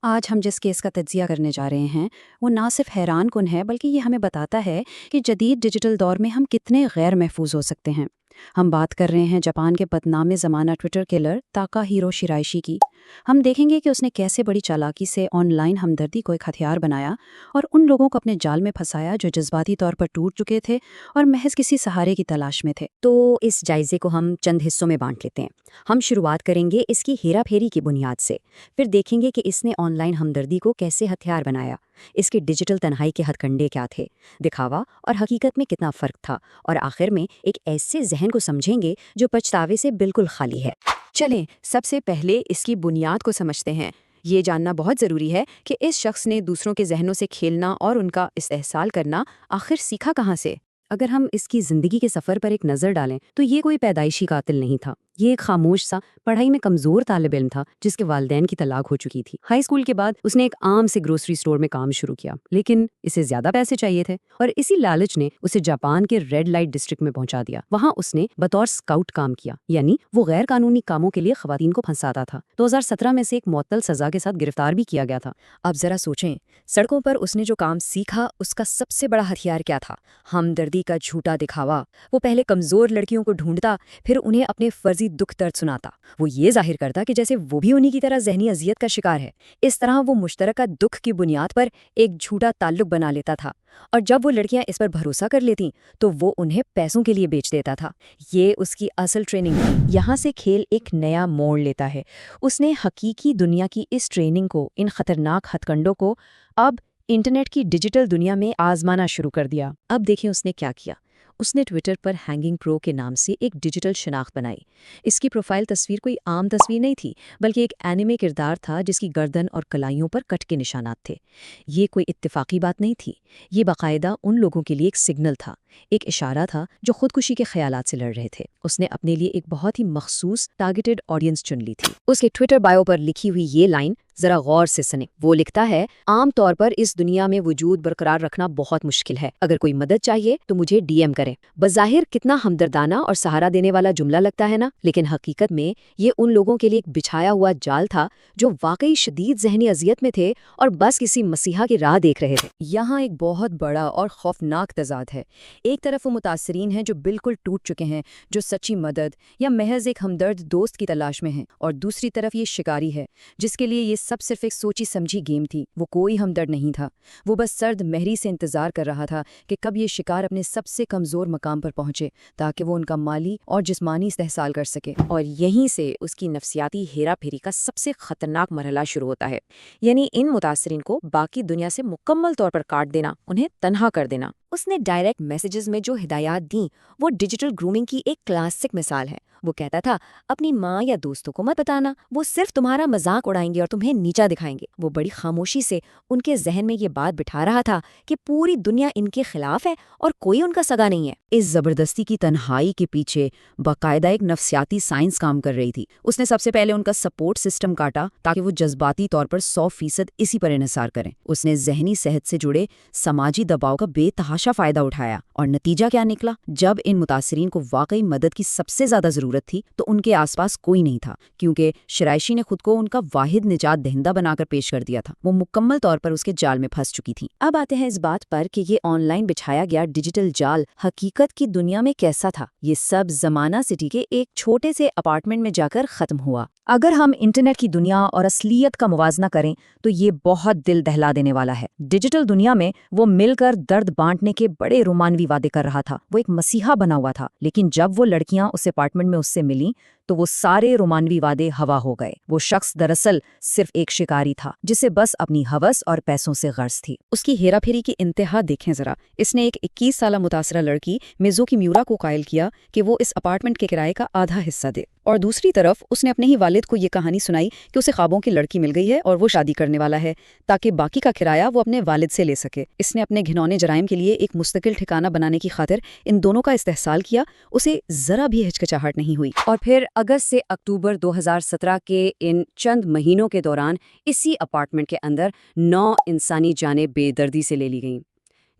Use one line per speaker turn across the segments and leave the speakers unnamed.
آج ہم جس کیس کا تجزیہ کرنے جا رہے ہیں وہ نہ صرف حیران کن ہے بلکہ یہ ہمیں بتاتا ہے کہ جدید ڈیجیٹل دور میں ہم کتنے غیر محفوظ ہو سکتے ہیں۔ ہم بات کر رہے ہیں جاپان کے بدنام زمانہ ٹویٹر کلر تاکا ہیرو شیرائشی کی۔ ہم دیکھیں گے کہ اس نے کیسے بڑی چالاکی سے آن لائن ہمدردی کو ایک ہتھیار بنایا اور ان لوگوں کو اپنے جال میں پھنسایا جو جذباتی طور پر ٹوٹ چکے تھے اور محض کسی سہارے کی تلاش میں تھے۔
تو اس جائزے کو ہم چند حصوں میں بانٹ لیتے ہیں۔ ہم شروعات کریں گے اس کی ہیرا پھیری کی بنیاد سے، پھر دیکھیں گے کہ اس نے آن لائن ہمدردی کو کیسے ہتھیار بنایا، اس کے ڈیجیٹل تنہائی کے ہتھ کنڈے کیا تھے، دکھاوا اور حقیقت میں کتنا فرق تھا، اور آخر میں ایک ایسے ذہن کو سمجھیں گے جو پچھتاوے سے بالکل خالی ہے۔
چلیں سب سے پہلے اس کی بنیاد کو سمجھتے ہیں۔ یہ جاننا بہت ضروری ہے کہ اس شخص نے دوسروں کے ذہنوں سے کھیلنا اور ان کا استحصال کرنا آخر سیکھا کہاں سے؟
اگر ہم اس کی زندگی کے سفر پر ایک نظر ڈالیں تو یہ کوئی پیدائشی قاتل نہیں تھا۔ یہ ایک خاموش سا پڑھائی میں کمزور طالب علم تھا جس کے والدین کی طلاق ہو چکی تھی۔ ہائی اسکول کے بعد اس نے ایک عام سے گروسری سٹور میں کام شروع کیا، لیکن اسے زیادہ پیسے چاہیے تھے اور اسی لالچ نے اسے جاپان کے ریڈ لائٹ ڈسٹرکٹ میں پہنچا دیا۔ وہاں اس نے بطور سکاؤٹ کام کیا، یعنی وہ غیر قانونی کاموں کے لیے خواتین کو پھنساتا تھا۔ 2017 میں سے ایک معطل سزا کے ساتھ گرفتار بھی کیا گیا تھا۔
اب ذرا سوچیں، سڑکوں پر اس نے جو کام سیکھا اس کا سب سے بڑا ہتھیار کیا تھا؟ ہمدردی کا جھوٹا دکھاوا۔ وہ پہلے کمزور لڑکیوں کو ڈھونڈتا، پھر انہیں اپنے فرضی دکھ درد سناتا۔ وہ یہ ظاہر کرتا کہ جیسے وہ بھی انہی کی طرح ذہنی اذیت کا شکار ہے۔ اس طرح وہ مشترکہ دکھ کی بنیاد پر ایک جھوٹا تعلق بنا لیتا تھا، اور جب وہ لڑکیاں اس پر بھروسہ کر لیتیں تو وہ انہیں پیسوں کے لیے بیچ دیتا تھا۔ یہ اس کی اصل ٹریننگ تھی۔ یہاں سے کھیل ایک نیا موڑ لیتا ہے۔ اس نے حقیقی دنیا کی اس ٹریننگ کو، ان خطرناک ہتھ کنڈوں کو اب انٹرنیٹ کی ڈیجیٹل دنیا میں آزمانا شروع کر دیا۔ اب دیکھیں اس نے کیا کیا۔ اس نے ٹویٹر پر ہینگنگ پرو کے نام سے ایک ڈیجیٹل شناخت بنائی۔ اس کی پروفائل تصویر کوئی عام تصویر نہیں تھی، بلکہ ایک اینیمے کردار تھا جس کی گردن اور کلائیوں پر کٹ کے نشانات تھے۔ یہ کوئی اتفاقی بات نہیں تھی، یہ باقاعدہ ان لوگوں کے لیے ایک سگنل تھا، ایک اشارہ تھا جو خودکشی کے خیالات سے لڑ رہے تھے۔ اس نے اپنے لیے ایک بہت ہی مخصوص ٹارگیٹڈ آڈینس چن لی تھی۔ اس کے ٹویٹر بائیو پر لکھی ہوئی یہ لائن ذرا غور سے سنیں۔ وہ لکھتا ہے، عام طور پر اس دنیا میں وجود برقرار رکھنا بہت مشکل ہے۔ اگر کوئی مدد چاہیے تو مجھے ڈی ایم کریں۔ بظاہر کتنا ہمدردانہ اور سہارا دینے والا جملہ لگتا ہے نا، لیکن حقیقت میں یہ ان لوگوں کے لیے ایک بچھایا ہوا جال تھا جو واقعی شدید ذہنی اذیت میں تھے اور بس کسی مسیحا کی راہ دیکھ رہے تھے۔ یہاں ایک بہت بڑا اور خوفناک تضاد ہے۔ ایک طرف وہ متاثرین ہیں جو بالکل ٹوٹ چکے ہیں، جو سچی مدد یا محض ایک ہمدرد دوست کی تلاش میں ہیں، اور دوسری طرف یہ شکاری ہے جس کے لیے یہ سب صرف ایک سوچی سمجھی گیم تھی۔ وہ کوئی ہمدرد نہیں تھا، وہ بس سرد مہری سے انتظار کر رہا تھا کہ کب یہ شکار اپنے سب سے کمزور مقام پر پہنچے تاکہ وہ ان کا مالی اور جسمانی استحصال کر سکے۔ اور یہیں سے اس کی نفسیاتی ہیرا پھیری کا سب سے خطرناک مرحلہ شروع ہوتا ہے، یعنی ان متاثرین کو باقی دنیا سے مکمل طور پر کاٹ دینا، انہیں تنہا کر دینا۔ اس نے ڈائریکٹ میسیجز میں جو ہدایات دیں وہ ڈیجیٹل گرومنگ کی ایک کلاسک مثال ہے۔ وہ کہتا تھا، اپنی ماں یا دوستوں کو مت بتانا، وہ صرف تمہارا مذاق اڑائیں گے اور تمہیں نیچا دکھائیں گے۔ وہ بڑی خاموشی سے ان کے ذہن میں یہ بات بٹھا رہا تھا کہ پوری دنیا ان کے خلاف ہے اور کوئی ان کا سگا نہیں ہے۔
اس زبردستی کی تنہائی کے پیچھے باقاعدہ ایک نفسیاتی سائنس کام کر رہی تھی۔ اس نے سب سے پہلے ان کا سپورٹ سسٹم کاٹا تاکہ وہ جذباتی طور پر 100% اسی پر انحصار کریں۔ اس نے ذہنی صحت سے جڑے سماجی دباؤ کا بے تحاشا فائدہ اٹھایا، اور نتیجہ کیا نکلا؟ جب ان متاثرین کو واقعی مدد کی سب سے زیادہ ضرورت تھی تو ان کے آس پاس کوئی نہیں تھا، کیونکہ شرائشی نے خود کو ان کا واحد نجات دہندہ بنا کر پیش کر دیا تھا۔ وہ مکمل طور پر اس کے جال میں پھنس چکی تھی۔
اب آتے ہیں اس بات پر کہ یہ آن لائن بچھایا گیا ڈیجیٹل جال حقیقت کی دنیا میں کیسا تھا۔ یہ سب زمانہ سٹی کے ایک چھوٹے سے اپارٹمنٹ میں جا کر ختم ہوا۔
اگر ہم انٹرنیٹ کی دنیا اور اصلیت کا موازنہ کریں تو یہ بہت دل دہلا دینے والا ہے۔ ڈیجیٹل دنیا میں وہ مل کر درد بانٹنے کے بڑے رومانوی وعدے کر رہا تھا، وہ ایک مسیحا بنا ہوا تھا، لیکن جب وہ لڑکیاں اس اپارٹمنٹ میں اس سے ملیں تو وہ سارے رومانوی وعدے ہوا ہو گئے۔ وہ شخص دراصل صرف ایک شکاری تھا جسے بس اپنی ہوس اور پیسوں سے غرض تھی۔
اس کی ہیرا پھیری کی انتہا دیکھیں ذرا۔ اس نے ایک 21 سالہ متاثرہ لڑکی میزوکی میورا کو قائل کیا کہ وہ اس اپارٹمنٹ کے کرائے کا آدھا حصہ دے، اور دوسری طرف اس نے اپنے ہی والد کو یہ کہانی سنائی کہ اسے خوابوں کی لڑکی مل گئی ہے اور وہ شادی کرنے والا ہے تاکہ باقی کا کرایہ وہ اپنے والد سے لے سکے۔ اس نے اپنے گھنونے جرائم کے لیے ایک مستقل ٹھکانہ بنانے کی خاطر ان دونوں کا استحصال کیا۔ اسے ذرا بھی ہچکچاہٹ نہیں ہوئی۔
اور پھر اگست سے اکتوبر 2017 کے ان چند مہینوں کے دوران اسی اپارٹمنٹ کے اندر 9 انسانی جانیں بے دردی سے لے لی گئیں۔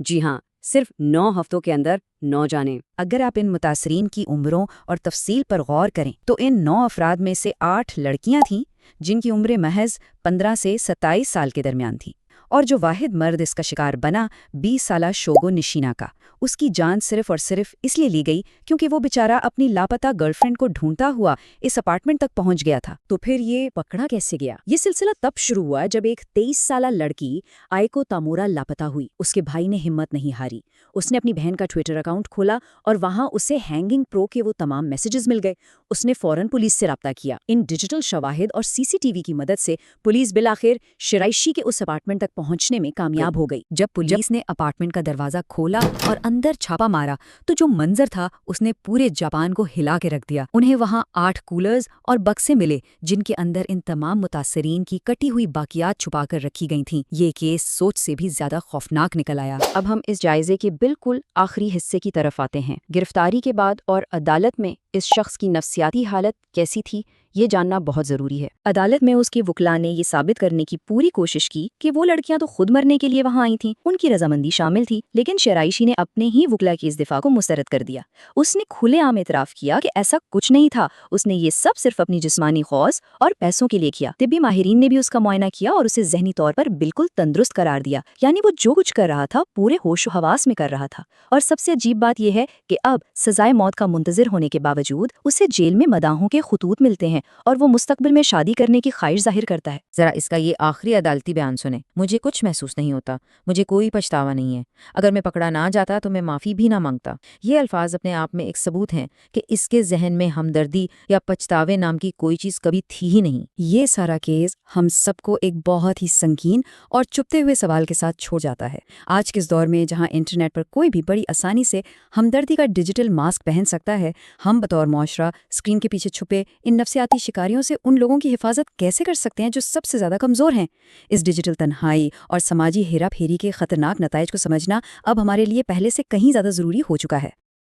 جی ہاں، صرف 9 ہفتوں کے اندر 9 جانیں۔
اگر آپ ان متاثرین کی عمروں اور تفصیل پر غور کریں تو ان 9 افراد میں سے 8 لڑکیاں تھیں جن کی عمریں محض 15 سے 27 سال کے درمیان تھی، اور جو واحد مرد اس کا شکار بنا 20 سالہ شوگو نشینا کا، اس کی جان صرف اور صرف اس لیے لی گئی کیونکہ وہ بیچارہ اپنی لاپتہ گرل فرینڈ کو ڈھونڈتا ہوا اس اپارٹمنٹ تک پہنچ گیا تھا۔
تو پھر یہ پکڑا کیسے گیا؟ یہ سلسلہ تب شروع ہوا جب ایک 23 سالہ لڑکی آئیکو تامورا لاپتہ ہوئی۔ اس کے بھائی نے ہمت نہیں ہاری، اس نے اپنی بہن کا ٹویٹر اکاؤنٹ کھولا اور وہاں اسے ہینگنگ پرو کے وہ تمام میسیجز مل گئے۔ اس نے فوراً پولیس سے رابطہ کیا۔ ان ڈیجیٹل شواہد اور سی سی ٹی وی کی مدد سے پولیس بالآخر شرائشی کے اس اپارٹمنٹ تک پہنچنے میں کامیاب ہو گئی۔
جب پولیس نے اپارٹمنٹ کا دروازہ کھولا اور اندر چھاپا مارا تو جو منظر تھا اس نے پورے جاپان کو ہلا کے رکھ دیا۔ انہیں وہاں 8 کولرز اور بکسے ملے جن کے اندر ان تمام متاثرین کی کٹی ہوئی باقیات چھپا کر رکھی گئی تھیں۔ یہ کیس سوچ سے بھی زیادہ خوفناک نکل آیا۔
اب ہم اس جائزے کے بالکل آخری حصے کی طرف آتے ہیں۔ گرفتاری کے بعد اور عدالت میں اس شخص کی نفسیاتی حالت کیسی تھی، یہ جاننا بہت ضروری ہے۔
عدالت میں اس کے وکلاء نے یہ ثابت کرنے کی پوری کوشش کی کہ وہ لڑکیاں تو خود مرنے کے لیے وہاں آئی تھیں، ان کی رضامندی شامل تھی، لیکن شرائشی نے اپنے ہی وکلاء کی اس دفاع کو مسترد کر دیا۔ اس نے کھلے عام اعتراف کیا کہ ایسا کچھ نہیں تھا، اس نے یہ سب صرف اپنی جسمانی خوص اور پیسوں کے لیے کیا۔ طبی ماہرین نے بھی اس کا معائنہ کیا اور اسے ذہنی طور پر بالکل تندرست قرار دیا، یعنی وہ جو کچھ کر رہا تھا پورے ہوش و حواس میں کر رہا تھا۔ اور سب سے عجیب بات یہ ہے کہ اب سزائے موت کا منتظر ہونے کے باوجود اسے جیل میں مداحوں کے خطوط ملتے ہیں اور وہ مستقبل میں شادی کرنے کی خواہش ظاہر کرتا ہے۔
ذرا اس کا یہ آخری عدالتی بیان سنیں۔ مجھے کچھ محسوس نہیں ہوتا، مجھے کوئی پچھتاوا نہیں ہے۔ اگر میں پکڑا نہ جاتا تو میں معافی بھی نہ مانگتا۔ یہ الفاظ اپنے آپ میں ایک ثبوت ہیں کہ اس کے ذہن میں ہمدردی یا پچھتاوے نام کی کوئی چیز کبھی تھی ہی نہیں۔ یہ سارا کیس ہم سب کو ایک بہت ہی سنگین اور چپتے ہوئے سوال کے ساتھ چھوڑ جاتا ہے۔ آج کے اس دور میں جہاں انٹرنیٹ پر کوئی بھی بڑی آسانی سے ہمدردی کا ڈیجیٹل ماسک پہن سکتا ہے، ہم بطور معاشرہ اسکرین کے پیچھے چھپے ان نفسیاتی شکاریوں سے ان لوگوں کی حفاظت کیسے کر سکتے ہیں جو سب سے زیادہ کمزور ہیں؟ اس ڈیجیٹل تنہائی اور سماجی ہیرا پھیری کے خطرناک نتائج کو سمجھنا اب ہمارے لیے پہلے سے کہیں زیادہ ضروری ہو چکا ہے۔